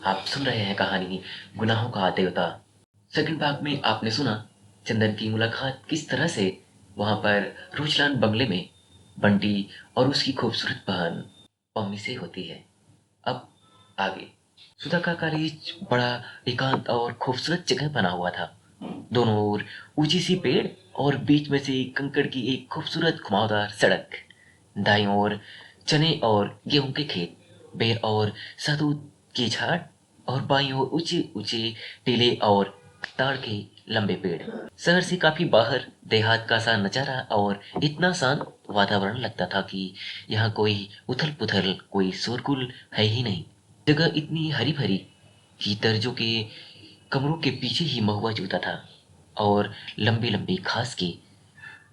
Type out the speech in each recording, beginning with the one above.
आप सुन रहे हैं कहानी गुनाहों का देवता। सेकंड भाग में आपने सुना चंदन की मुलाकात किस तरह से वहां पर रूचलान बंगले में बंटी और उसकी खूबसूरत बहन पम्मी से होती है। अब आगे। सुधा का कॉलेज बड़ा एकांत और खूबसूरत जगह बना हुआ था। दोनों ओर ऊंची सी पेड़ और बीच में से कंकड़ की एक खूबसूरत घुमावदार सड़क। दाईं ओर चने और गेहूं के खेत, बेर और शहतूत के झाड़, और बाईं ओर ऊंचे ऊंचे टीले और ताड़ के लंबे पेड़। शहर से काफी बाहर देहात का सा नजारा और इतना शांत वातावरण लगता था कि यहाँ कोई उथल पुथल, कोई शोरगुल है ही नहीं। जगह इतनी हरी भरी कि दर्जों के कमरों के पीछे ही महुआ जूता था और लंबी लंबी घास के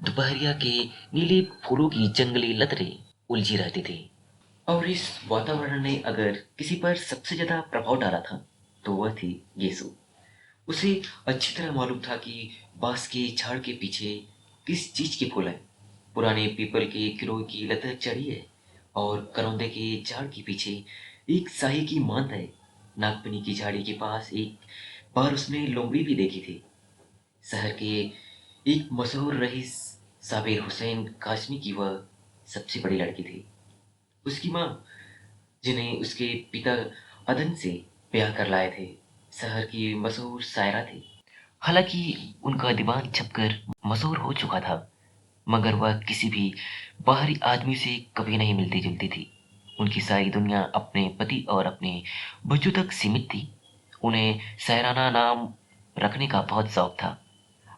दोपहरिया के नीले फूलों की जंगली लताएं उलझी रहती थी। और इस वातावरण ने अगर किसी पर सबसे ज्यादा प्रभाव डाला था तो वह थी येसु। उसे अच्छी तरह मालूम था कि बांस के झाड़ के पीछे किस चीज के फूल है। पुराने पीपल के गिरोह की लता चढ़ी है और करौंदे के झाड़ के पीछे एक शाही की मांद है। नागपनी की झाड़ी के पास एक बार उसने लोमड़ी भी देखी थी। शहर के एक मशहूर रईस साबिर हुसैन काजमी की वह सबसे बड़ी लड़की थी। उसकी माँ, जिन्हें उसके पिता अदन से ब्याह कर लाए थे, शहर की मशहूर शायरा थी। हालांकि उनका दीवान छपकर मशहूर हो चुका था, मगर वह किसी भी बाहरी आदमी से कभी नहीं मिलती जुलती थी। उनकी सारी दुनिया अपने पति और अपने बच्चों तक सीमित थी। उन्हें शायराना नाम रखने का बहुत शौक था।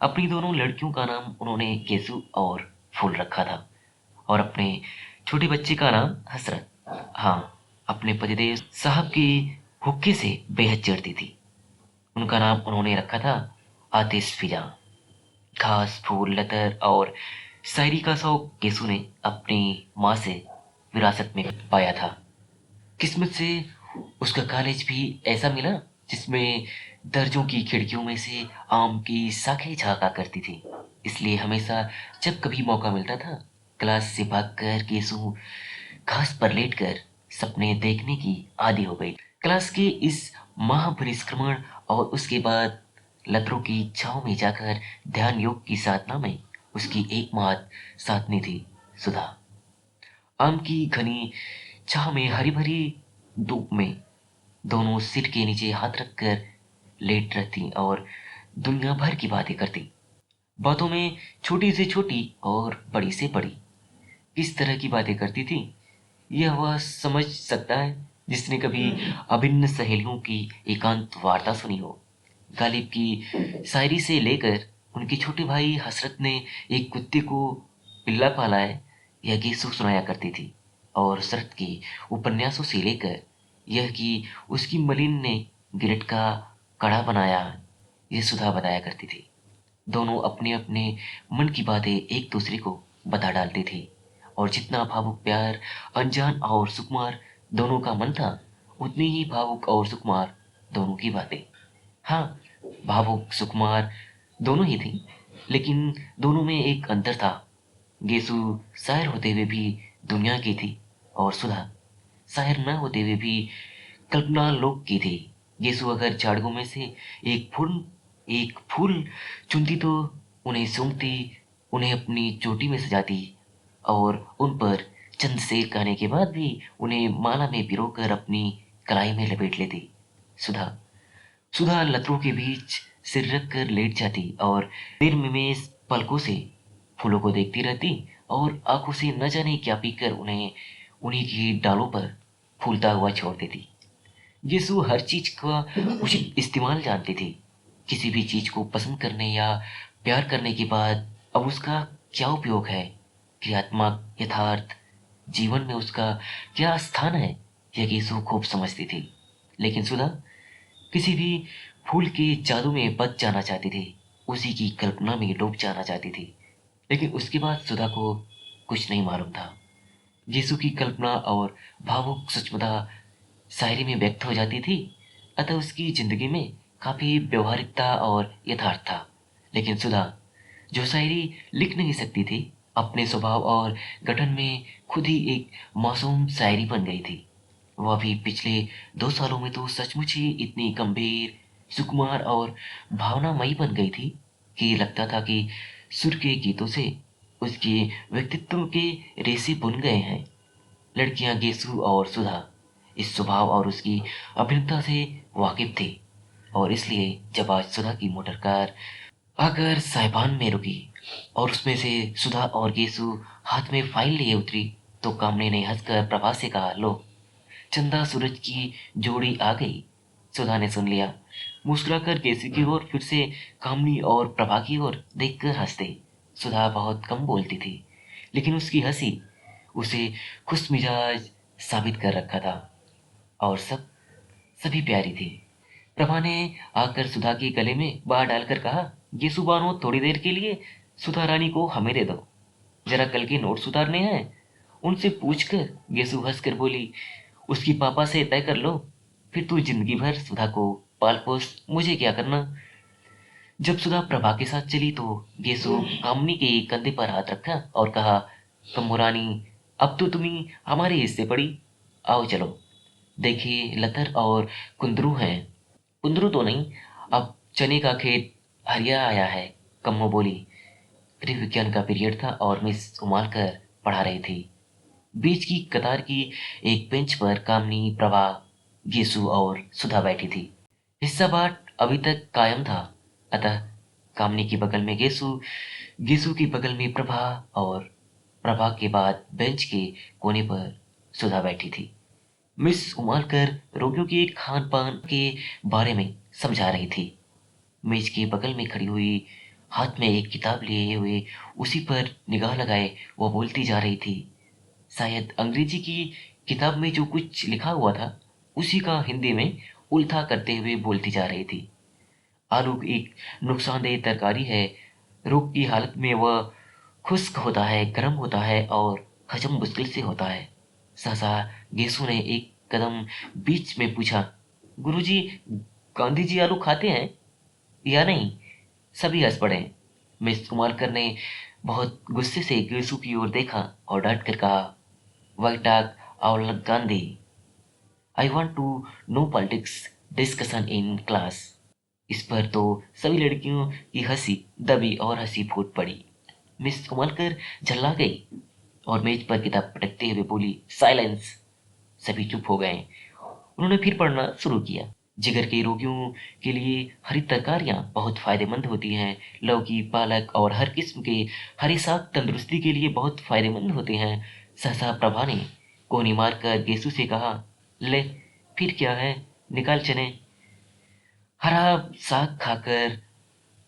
अपनी दोनों लड़कियों का नाम उन्होंने केसु और फूल रखा था, और अपने छोटे बच्चे का नाम हसरत। हाँ, अपने पतिदेव साहब की हुक्के से बेहद चिढ़ती थी। उनका नाम उन्होंने रखा था आतिश फिजा। घास फूल लतर और शायरी का शौक केसु ने अपनी माँ से विरासत में पाया था। किस्मत से उसका कॉलेज भी ऐसा मिला जिसमें दर्जों की खिड़कियों में से आम की शाखें झांका करती थी। इसलिए हमेशा जब कभी मौका मिलता था, क्लास से भागकर केसु घास पर लेटकर सपने देखने की आदी हो गई। क्लास के इस महापरिष्क्रमण और उसके बाद लताओं की छांव में जाकर ध्यान योग की साधना में उसकी एकमात्र साथनी थी सुधा। आम की घनी छांव में हरी भरी धूप में दोनों सिर के नीचे हाथ रखकर लेट रहती और दुनिया भर की बातें करती। बातों में छोटी से छोटी और बड़ी से बड़ी किस तरह की बातें करती थी, यह वह समझ सकता है जिसने कभी अभिन्न सहेलियों की एकांत वार्ता सुनी हो। गालिब की शायरी से लेकर उनके छोटे भाई हसरत ने एक कुत्ते को पिल्ला पाला है, यह गीसु सुनाया करती थी। और शरत के उपन्यासों से लेकर यह कि उसकी मलिन ने गिरट का कड़ा बनाया, यह सुधा बताया करती थी। दोनों अपने अपने मन की बातें एक दूसरे को बता डालते थे, और जितना भावुक प्यार अनजान और सुकुमार दोनों का मन था, उतनी ही भावुक और सुकुमार दोनों की बातें। हाँ, भावुक सुकुमार दोनों ही थी, लेकिन दोनों में एक अंतर था। गेसु शायर होते हुए भी दुनिया की थी, और सुधा शायर न होते हुए भी कल्पना लोक की थी। गेसु अगर झाड़ियों में से एक फूल चुनती तो उन्हें सूंघती, उन्हें अपनी चोटी में सजाती, और उन पर चंद शेर कहने के बाद भी उन्हें माला में पिरोकर अपनी कलाई में लपेट लेती। सुधा सुधा लताओं के बीच सिर रख कर लेट जाती और निर्निमेष पलकों से फूलों को देखती रहती, और आंखों से न जाने क्या पीकर उन्हें उन्हीं की डालों पर फूलता हुआ छोड़ देती। यीशु हर चीज का उचित इस्तेमाल जानती थी। किसी भी चीज को पसंद करने या प्यार करने के बाद अब उसका क्या उपयोग है, क्रियात्मक यथार्थ जीवन में उसका क्या स्थान है, यह यीशु खूब समझती थी। लेकिन सुधा किसी भी फूल के जादू में बच जाना चाहती थी, उसी की कल्पना में डूब जाना चाहती थी। लेकिन उसके बाद सुधा को कुछ नहीं मालूम था। यीशु की कल्पना और भावुक सचमुचा शायरी में व्यक्त हो जाती थी, अतः उसकी जिंदगी में काफी व्यवहारिकता और यथार्थ था। लेकिन सुधा, जो शायरी लिख नहीं सकती थी, अपने स्वभाव और गठन में खुद ही एक मासूम शायरी बन गई थी। वह भी पिछले 2 सालों में तो सचमुच ही इतनी गंभीर, सुकुमार और भावनामयी बन गई थी कि लगता था कि सुर के गीतों से उसके व्यक्तित्व के रेशे बुन गए हैं। लड़कियां गेसु और सुधा इस स्वभाव और उसकी अभिन्नता से वाकिफ थी, और इसलिए जब आज सुधा की मोटर कार आकर साहिबान में रुकी और उसमें से सुधा और गेसु हाथ में फाइल लिए उतरी, तो कामने ने हंसकर प्रभा से कहा, लो, चंदा सूरज की जोड़ी आ गई। सुधा ने सुन लिया, मुस्कुराकर गेसु की ओर, फिर से कामनी और प्रभा की ओर देखकर हंस दे। सुधा बहुत कम बोलती थी, लेकिन उसकी हंसी उसे खुश मिजाज साबित कर रखा था, और सभी प्यारी थी। प्रभा ने आकर सुधा के गले में बाह डालकर कहा, ये सुबानो थोड़ी देर के लिए सुधा रानी को हमें दे दो, जरा कल के नोट सुधारने हैं। उनसे पूछकर गेसु हंसकर बोली, उसकी पापा से तय कर लो, फिर तू जिंदगी भर सुधा को पाल पोस, मुझे क्या करना। जब सुधा प्रभा के साथ चली तो गेसु कामनी के कंधे पर हाथ रखा और कहा, कम्मो रानी, अब तो तुम्ही हमारे हिस्से पड़ी, आओ चलो। देखिए लतर और कुंदरू हैं। कुंदरू तो नहीं, अब चने का खेत हरिया आया है, कम्मो बोली। गृह विज्ञान का पीरियड था और मिस उमालकर पढ़ा रही थी। बीच की कतार की एक बेंच पर कामनी, प्रभा, गेसु और सुधा बैठी थी। हिस्सा बांट अभी तक कायम था, अतः कामनी के बगल में गेसु, गेसु के बगल में प्रभा, और प्रभा के बाद बेंच के कोने पर सुधा बैठी थी। मिस उमालकर रोगियों के खान पान के बारे में समझा रही थी। मेज के बगल में खड़ी हुई, हाथ में एक किताब लिए हुए उसी पर निगाह लगाए वो बोलती जा रही थी। शायद अंग्रेजी की किताब में जो कुछ लिखा हुआ था उसी का हिंदी में उल्था करते हुए बोलती जा रही थी। आलू एक नुकसानदेह तरकारी है। रोग की हालत में वह खुश्क होता है, गर्म होता है और हजम मुश्किल से होता है। सहसा गेसु ने एक कदम बीच में पूछा, गुरुजी, गांधी जी आलू खाते हैं या नहीं? सभी हंस पड़े। मिस कुमारकर ने बहुत गुस्से से गेसु की ओर देखा और डांट कर कहा, वाइटाक और Gandhi, I want to no politics discussion in class. इस पर तो सभी लड़कियों की हंसी दबी और हंसी फूट पड़ी। मिस उमलकर झल्ला गई और मेज पर किताब पटकते हुए बोली, साइलेंस। सभी चुप हो गए। उन्होंने फिर पढ़ना शुरू किया। जिगर के रोगियों के लिए हरी तरकारियां बहुत फायदेमंद होती हैं। लौकी, पालक और हर किस्म के हरे साग तंदुरुस्ती के लिए बहुत फायदेमंद होते हैं। सहसा प्रभा ने कोनी मारकर गेसु से कहा, ले, फिर क्या है, निकाल चने। हरा साग खाकर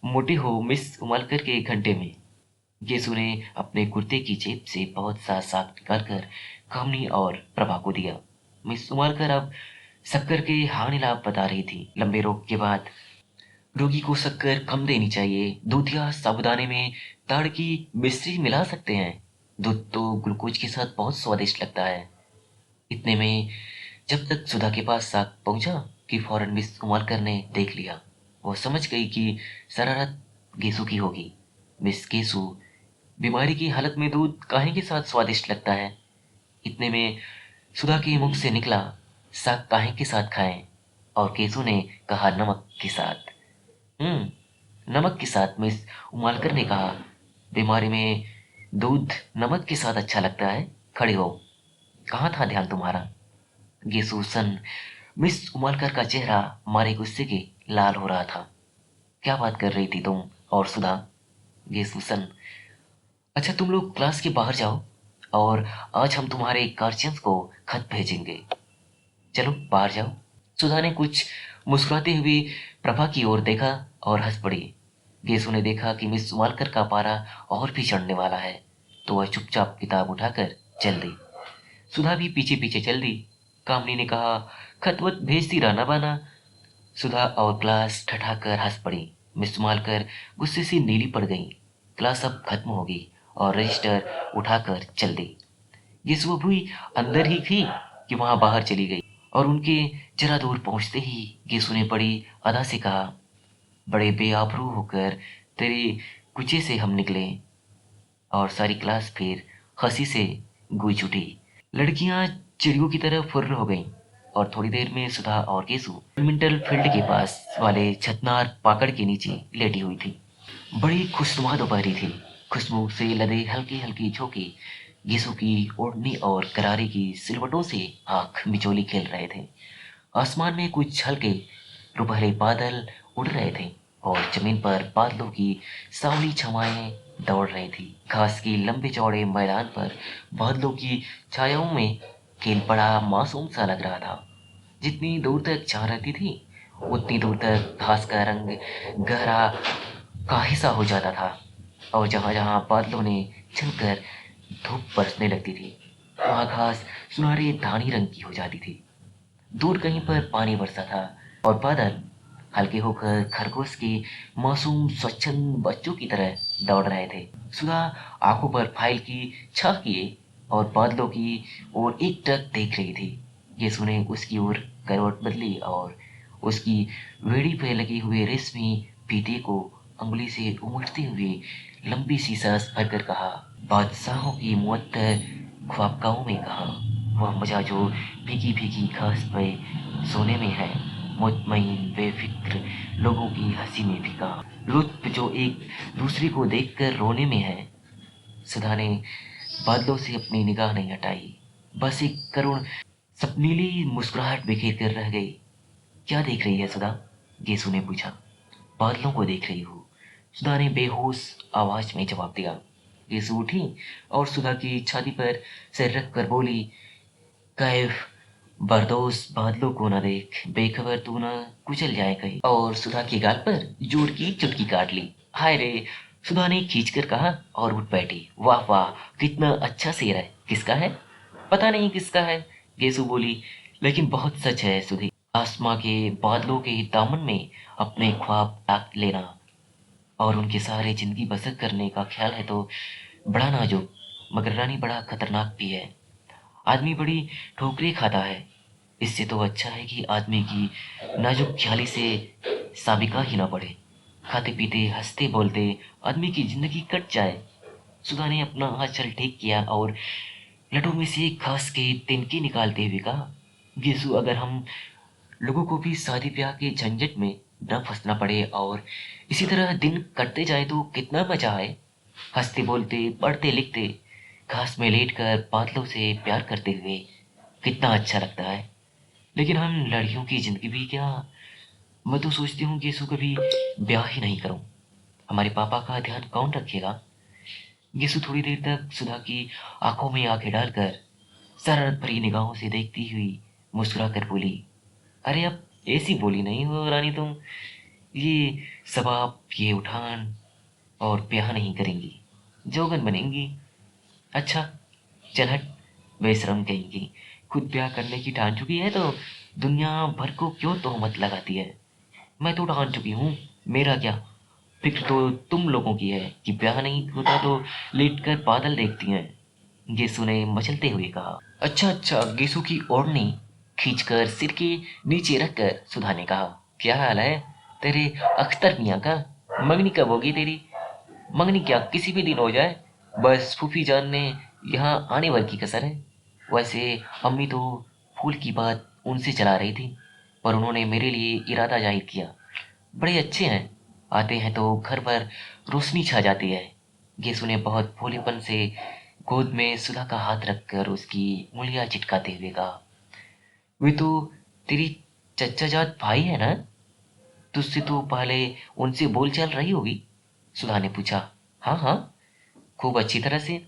मोटे हो मिस उमालकर के घंटे में। गेसु ने अपने कुर्ते की जेब से बहुत सा साग निकालकर कामनी और प्रभा को दिया। मिस उमालकर अब शक्कर के हानि लाभ बता रही थी। लंबे रोग के बाद रोगी को शक्कर कम देनी चाहिए। दूध या साबुदाने में ताड़ की मिश्री मिला सकते हैं। दूध तो ग्लूकोज के साथ बहुत स्वादिष्ट लगता है। इतने में जब तक सुधा के पास साग पहुंचा कि फौरन मिस उमालकर ने देख लिया। वो समझ गई कि शरारत गेसु की होगी। मिस गेसु, बीमारी की हालत में दूध काहे के साथ स्वादिष्ट लगता है? इतने में सुधा के मुख से निकला, साग काहे के साथ खाएं? और केसु ने कहा, नमक के साथ। नमक के साथ। मिस उमालकर ने कहा, बीमारी में दूध नमक के साथ अच्छा लगता है। खड़े हो। कहाँ था ध्यान तुम्हारा? गेसु सन। मिस उमालकर का चेहरा मारे गुस्से के लाल हो रहा था। क्या बात कर रही थी तुम और सुधा? गेसु सन। अच्छा, तुम लोग क्लास के बाहर जाओ और आज हम तुम्हारे गार्जियंस को खत भेजेंगे। चलो बाहर जाओ। सुधा ने कुछ मुस्कुराते हुए प्रभा की ओर देखा और हंस पड़ी। गेसु ने देखा कि मिस वालकर का पारा और भी चढ़ने वाला है, तो वह चुपचाप किताब उठाकर चल दी। सुधा भी पीछे पीछे चल दी। कामनी ने कहा, खत वत भेजती रहना बाना। सुधा और क्लास ठठाकर हंस पड़ी। मिस मालकर गुस्से से नीली पड़ गई। क्लास अब खत्म होगी और रजिस्टर उठाकर चल दी। ये सुबह भी अंदर ही थी कि वहां बाहर चली गई, और उनके जरा दूर पहुंचते ही गेसु ने बड़ी अदा से कहा, बड़े बेआबरू होकर तेरे कुचे से हम निकले। और सारी क्लास फिर हंसी से गूंज उठी। लड़कियां चिड़ियों की तरह फुर्र हो गईं। और थोड़ी देर में सुधा और केसु बैडमिंटन फील्ड के पास वाले छतनार पाकड़ के नीचे लेटी हुई थी। बड़ी खुशनुमा दोपहरी थी। खुशबू से लदे हल्की हल्की झोंके गेसों की ओढ़नी और करारे की सिलवटों से आंख मिचोली खेल रहे थे। आसमान में कुछ हल्के रुपहले बादल उड़ रहे थे और जमीन पर बादलों की सांवली छावाएं दौड़ रही थी। घास की लंबे चौड़े मैदान पर बादलों की छायाओं में खेल बड़ा मासूम सा लग रहा था। जितनी दूर तक छा रहती थी उतनी दूर तक घास का रंग गहरा काहे सा हो जाता था और जहां जहां बादलों ने छलकर धूप बरसने लगती थी वहां घास सुनहरे धानी रंग की हो जाती थी। दूर कहीं पर पानी बरसा था और बादल हल्के होकर खरगोश के मासूम स्वच्छंद बच्चों की तरह दौड़ रहे थे। सुधा आंखों पर फाइल की छाप किए और बादलों की ओर एकटक देख रही थी। यीशु ने उसकी ओर करवट बदली और उसकी वेड़ी पे लगे हुए रेशमी फीते को अंगुली से उमटते हुए लंबी सी सांस भरकर कहा, बादशाहों की मुअत्तर ख्वाबगाहों में कहा, वह मजा जो भीगी भीगी घास पे सोने में है, मुतमईन बेफिक्र लोगों की हंसी में भी कहा, लुत्फ जो एक दूसरे को देखकर रोने में है। सुधा ने बादलों से अपनी निगाह नहीं हटाई, बस एक करुण सपनीली मुस्कुराहट बिखेर कर रह गई। क्या देख रही है सुधा? गेसु ने पूछा। बादलों को देख रही हूँ, सुधा ने बेहोश आवाज में जवाब दिया। गेसु उठी और सुधा की छाती पर सिर रख कर बोली, कैफ बरदोस बादलों को न देख, बेखबर तू न कुचल जाए कहीं। और सुधा के गाल पर जोर की चुटकी काट ली। हाय रे, सुधा ने खींच कर कहा और उठ बैठी। वाह वाह, कितना अच्छा शेर है। किसका है? पता नहीं किसका है, गेसु बोली, लेकिन बहुत सच है सुधी। आसमां के बादलों के दामन में अपने ख्वाब ताक लेना और उनके सहारे जिंदगी बसर करने का ख्याल है तो बड़ा नाजुक मगर रानी बड़ा खतरनाक भी है। आदमी बड़ी ठोकरें खाता है, इससे तो अच्छा है कि आदमी की नाजुक ख्याली से साबिका ही ना पड़े। खाते पीते हंसते बोलते आदमी की जिंदगी कट जाए। सुधा ने अपना आंचल ठीक किया और लटों में से घास के तिनके निकालते हुए कहा, गेसु, अगर हम लोगों को भी शादी ब्याह के झंझट में न फंसना पड़े और इसी तरह दिन कटते जाए तो कितना मजा आए। हंसते बोलते पढ़ते लिखते घास में लेट कर बादलों से प्यार करते हुए कितना अच्छा लगता है। लेकिन हम लड़कियों की जिंदगी भी क्या, मैं तो सोचती हूँ कि इसको कभी ब्याह ही नहीं करूँ। हमारे पापा का ध्यान कौन रखेगा? यीशु थोड़ी देर तक सुधा की आंखों में आंखें डालकर शरारत भरी निगाहों से देखती हुई मुस्कुरा कर बोली, अरे अब ऐसी बोली नहीं हो रानी तुम। ये सब आप ये उठान और ब्याह नहीं करेंगी, जोगन बनेंगी। अच्छा, चल हट, बेशरम कहेंगी। खुद ब्याह करने की ठान चुकी है तो दुनिया भर को क्यों तोहमत लगाती है? मैं तो ठान चुकी हूँ, मेरा क्या। फिक्र तो तुम लोगों की है कि ब्याह नहीं होता तो लेट कर बादल देखती हैं, गेसु ने मचलते हुए कहा। अच्छा अच्छा, गेसु की ओढ़नी खींचकर सिर के नीचे रखकर सुधा ने कहा, क्या हाल है तेरे अख्तर मियाँ का? मंगनी कब होगी तेरी? मंगनी क्या किसी भी दिन हो जाए, बस फूफी जान ने यहाँ आने भर की कसर है। वैसे अम्मी तो फूल की बात उनसे चला रही थी, पर उन्होंने मेरे लिए इरादा जाहिर किया। बड़े अच्छे हैं, आते हैं तो घर पर रोशनी छा जाती है। गेसु ने बहुत भोलेपन से गोद में सुधा का हाथ रखकर उसकी उंगलियां चिटकाते हुए कहा, वे तो तेरी चचा जात भाई है ना? तुझसे तो पहले उनसे बोलचाल रही होगी? सुधा ने पूछा। हाँ हाँ, खूब अच्छी तरह से।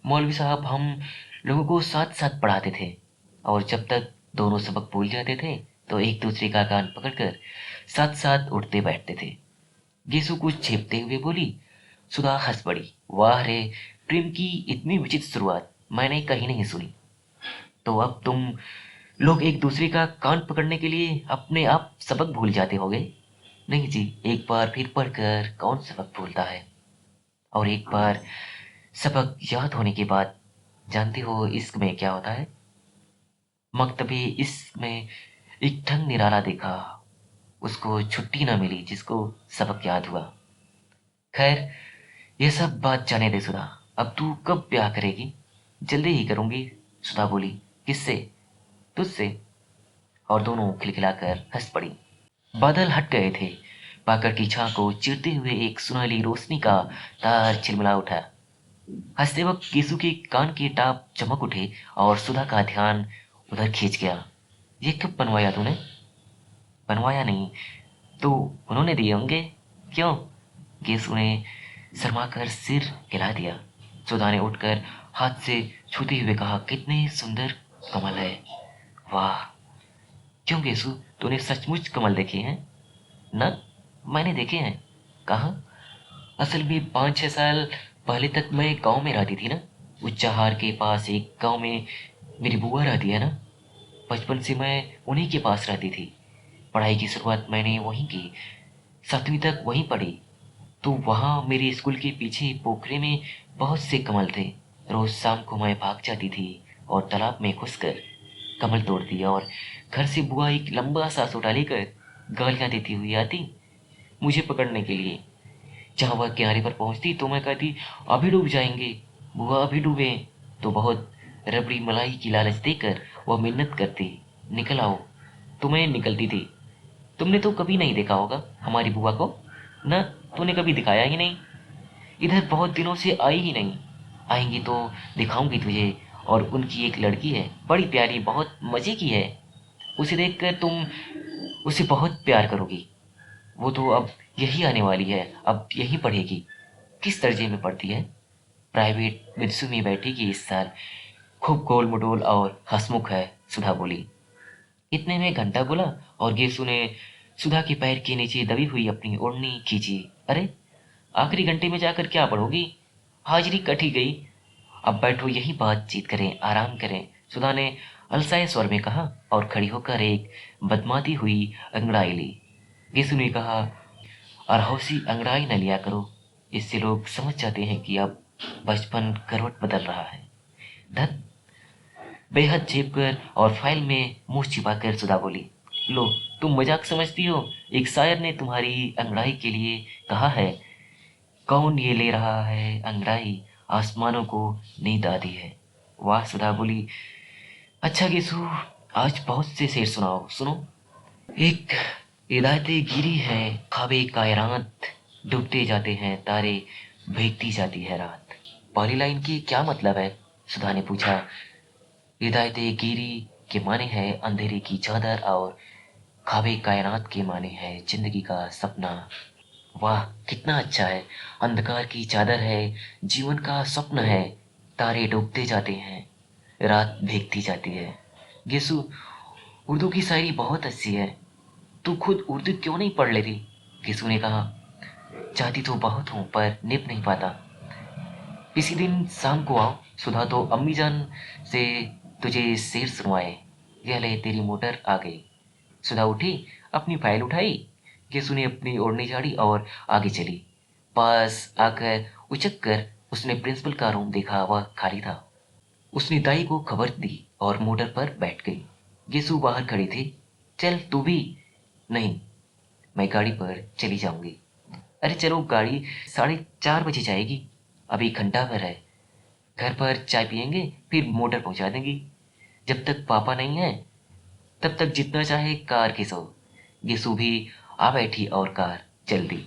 मौलवी साहब हम लोगों को साथ साथ पढ़ाते थे और जब तक दोनों सबक भूल जाते थे तो एक दूसरे का कान पकड़कर साथ साथ उठते बैठते थे। गेसु कुछ छेपते हुए बोली। सुधा हंस पड़ी। वाह रे, प्रेम की इतनी विचित्र शुरुआत मैंने कहीं नहीं सुनी। तो अब तुम लोग एक दूसरे का कान पकड़ने के लिए अपने आप सबक भूल जाते होगे? नहीं जी, एक बार फिर पढ़कर कौन सबक भूलता है। और एक बार सबक याद होने के बाद जानते हो इश्क में क्या होता है? मकतबे इश्क में एक ढंग निराला देखा, उसको छुट्टी ना मिली जिसको सबक याद हुआ। खैर, ये सब बात जाने दे सुधा, अब तू कब ब्याह करेगी? जल्दी ही करूंगी, सुधा बोली। किससे? तुझसे। और दोनों खिलखिलाकर हंस पड़ी। बादल हट गए थे। पाकड़ की छां को चीरते हुए एक सुनहली रोशनी का तार छिलमिला उठा। हंसते वक्त यीशु के कान के टाप चमक उठे और सुधा का ध्यान उधर खींच गया। ये कब बनवाया तूने? बनवाया नहीं तो उन्होंने दिए होंगे। क्यों? यीशु ने शर्माकर सिर हिला दिया। सुधा ने उठकर हाथ से छूते हुए कहा, कितने सुंदर कमल है। वाह! क्यों यीशु, तूने सचमुच कमल देखे हैं? ना, मैंने देखे हैं। कहाँ? असल में 5-6 साल पहले तक मैं गांव में रहती थी ना। उच्चाहार के पास एक गांव में मेरी बुआ रहती है ना। बचपन से मैं उन्हीं के पास रहती थी। पढ़ाई की शुरुआत मैंने वहीं की। 7वीं तक वहीं पढ़ी। तो वहाँ मेरे स्कूल के पीछे पोखरे में बहुत से कमल थे। रोज शाम को मैं भाग जाती थी और तालाब में घुसकर कमल तोड़ती और घर से बुआ एक लंबा सा सोटा लेकर गालियाँ देती हुई आती मुझे पकड़ने के लिए। जहाँ वह किनारे पर पहुँचती तो मैं कहती, अभी डूब जाएंगे बुआ, अभी डूबे। तो बहुत रबड़ी मलाई की लालच देकर वह मिन्नत करती, निकल आओ। तो मैं निकलती थी। तुमने तो कभी नहीं देखा होगा हमारी बुआ को ना। तूने कभी दिखाया ही नहीं। इधर बहुत दिनों से आई ही नहीं। आएंगी तो दिखाऊंगी तुझे। और उनकी एक लड़की है, बड़ी प्यारी, बहुत मजे की है। उसे देखकर तुम उसे बहुत प्यार करोगी। वो तो अब यही आने वाली है, अब यही पढ़ेगी। किस दर्जे में पढ़ती है? प्राइवेट बिरसू में बैठेगी इस साल। खूब गोल मटोल और हंसमुख है, सुधा बोली। इतने में घंटा बोला और गेसु ने सुधा के पैर के नीचे दबी हुई अपनी ओढ़नी खींची। अरे, आखिरी घंटे में जाकर क्या पढ़ोगी? हाजिरी कट ही गई। अब बैठो, यही बातचीत करें, आराम करें, सुधा ने अलसाए स्वर में कहा और खड़ी होकर एक बदमाती हुई अंगड़ाई ली। गेसु ने कहा, अरहौसी अंगड़ाई न लिया करो। इससे लोग समझ जाते हैं कि अब बचपन करवट बदल रहा है। धत! बेहद झेपकर और फाइल में मुंह छिपाकर सुधा बोली, लो, तुम मजाक समझती हो? एक शायर ने तुम्हारी अंगड़ाई के लिए कहा है, कौन ये ले रहा है अंगड़ाई, आसमानों को नींद आती है। वाह! सुधा बोली। अच्छा गेसु, आज बहुत से शेर सुनाओ, सुनो। एक हिदायतें गिरी है ख्वाबे कायरात, डूबते जाते हैं तारे, भीगती जाती है रात। पहली लाइन की क्या मतलब है? सुधा ने पूछा। हिदायतें गिरी के माने है अंधेरे की चादर और ख्वाबे कायनात के माने है जिंदगी का सपना। वाह, कितना अच्छा है। अंधकार की चादर है, जीवन का स्वप्न है। तारे डूबते जाते हैं, रात भीगती जाती है। गेसु, उर्दू की शायरी बहुत अच्छी है। तू खुद उर्दू क्यों नहीं पढ़ लेती? गेसु ने कहा, चाहती तो बहुत हूँ पर निभ नहीं पाता। किसी दिन शाम को आओ, सुधा तो अम्मी जान से तुझे शेर सुनवाए। यह ले, तेरी मोटर आ गई। सुधा उठी, अपनी फाइल उठाई। केसु ने अपनी ओढ़नी झाड़ी और आगे चली। पास आकर उचक कर उसने प्रिंसिपल का रूम देखा, वह खाली था। उसने दाई को खबर दी और मोटर पर बैठ गई। गेसु बाहर खड़ी थी। चल तू भी। नहीं, मैं गाड़ी पर चली जाऊंगी। अरे चलो, गाड़ी 4:30 बजे जाएगी। अभी घंटा भर है। घर पर चाय पियेंगे, फिर मोटर पहुंचा देंगी। जब तक पापा नहीं है तब तक जितना चाहे कार घिसो। गेसु भी आ बैठी और कार चल दी।